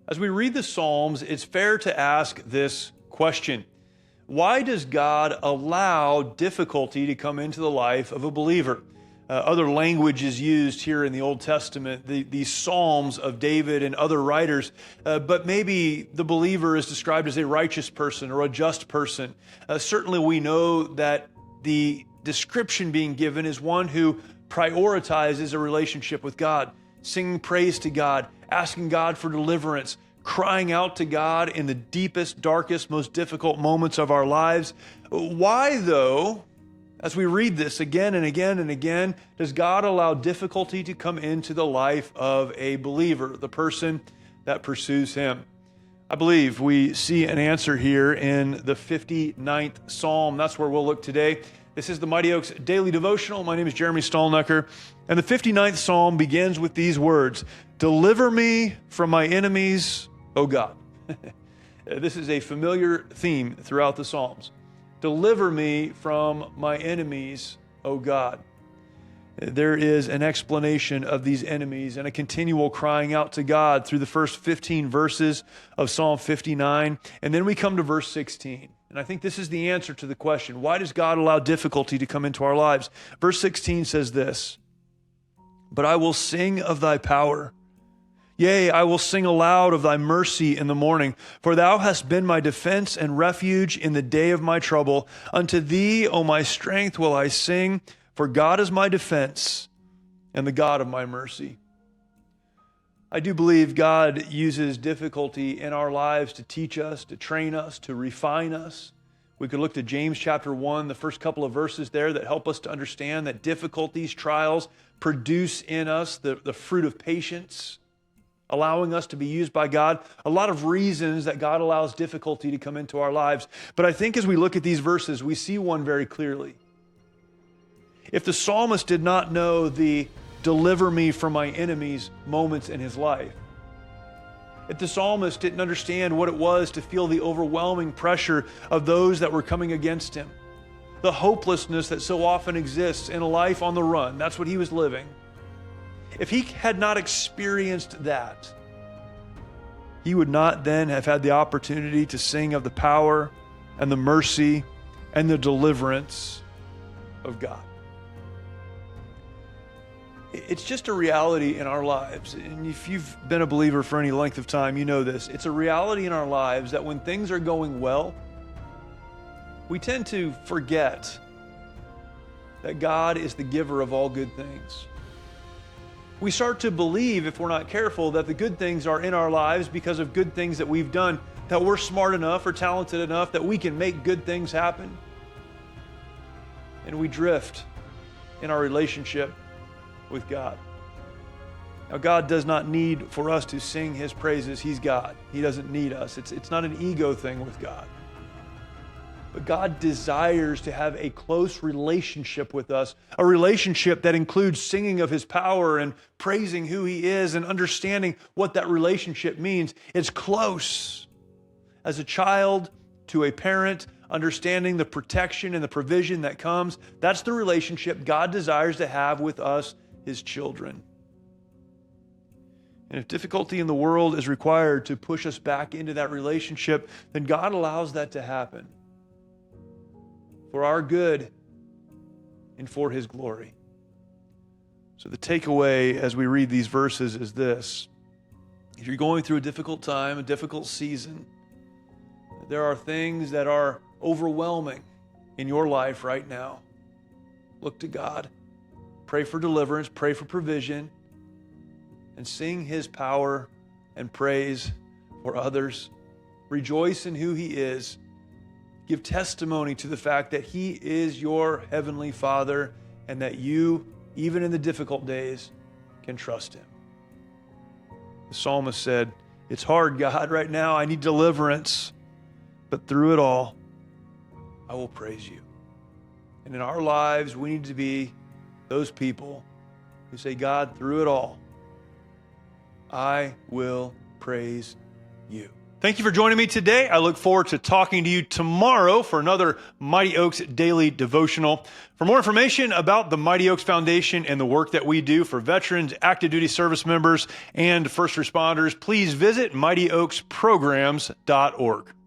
As we read the Psalms, it's fair to ask this question. Why does God allow difficulty to come into the life of a believer? Other language is used here in the Old Testament, these Psalms of David and other writers, but maybe the believer is described as a righteous person or a just person. Certainly we know that the description being given is one who prioritizes a relationship with God, singing praise to God, asking God for deliverance, crying out to God in the deepest, darkest, most difficult moments of our lives. Why, though, as we read this again and again and again, does God allow difficulty to come into the life of a believer, the person that pursues Him? I believe we see an answer here in the 59th Psalm. That's where we'll look today. This is the Mighty Oaks Daily Devotional. My name is Jeremy Stallnecker, and the 59th Psalm begins with these words, "Deliver me from my enemies, O God." This is a familiar theme throughout the Psalms. Deliver me from my enemies, O God. There is an explanation of these enemies and a continual crying out to God through the first 15 verses of Psalm 59. And then we come to verse 16. And I think this is the answer to the question, why does God allow difficulty to come into our lives? Verse 16 says this, "But I will sing of thy power. Yea, I will sing aloud of thy mercy in the morning. For thou hast been my defense and refuge in the day of my trouble. Unto thee, O my strength, will I sing. For God is my defense and the God of my mercy." I do believe God uses difficulty in our lives to teach us, to train us, to refine us. We could look to James chapter 1, the first couple of verses there that help us to understand that difficulties, trials produce in us the fruit of patience, allowing us to be used by God. A lot of reasons that God allows difficulty to come into our lives. But I think as we look at these verses, we see one very clearly. If the psalmist did not know the "deliver me from my enemies" moments in his life, if the psalmist didn't understand what it was to feel the overwhelming pressure of those that were coming against him, the hopelessness that so often exists in a life on the run, that's what he was living. If he had not experienced that, he would not then have had the opportunity to sing of the power and the mercy and the deliverance of God. It's just a reality in our lives. And if you've been a believer for any length of time, you know this. It's a reality in our lives that when things are going well, we tend to forget that God is the giver of all good things. We start to believe, if we're not careful, that the good things are in our lives because of good things that we've done, that we're smart enough or talented enough that we can make good things happen. And we drift in our relationship with God. Now, God does not need for us to sing His praises. He's God. He doesn't need us. It's not an ego thing with God. But God desires to have a close relationship with us, a relationship that includes singing of His power and praising who He is and understanding what that relationship means. It's close. As a child to a parent, understanding the protection and the provision that comes, that's the relationship God desires to have with us, His children. And if difficulty in the world is required to push us back into that relationship, then God allows that to happen for our good and for His glory. So the takeaway as we read these verses is this. If you're going through a difficult time, a difficult season, there are things that are overwhelming in your life right now. Look to God. Pray for deliverance, pray for provision, and sing His power and praise for others. Rejoice in who He is. Give testimony to the fact that He is your heavenly Father and that you, even in the difficult days, can trust Him. The psalmist said, "It's hard, God, right now. I need deliverance. But through it all, I will praise You." And in our lives, we need to be those people who say, "God, through it all, I will praise You." Thank you for joining me today. I look forward to talking to you tomorrow for another Mighty Oaks Daily Devotional. For more information about the Mighty Oaks Foundation and the work that we do for veterans, active duty service members, and first responders, please visit mightyoaksprograms.org.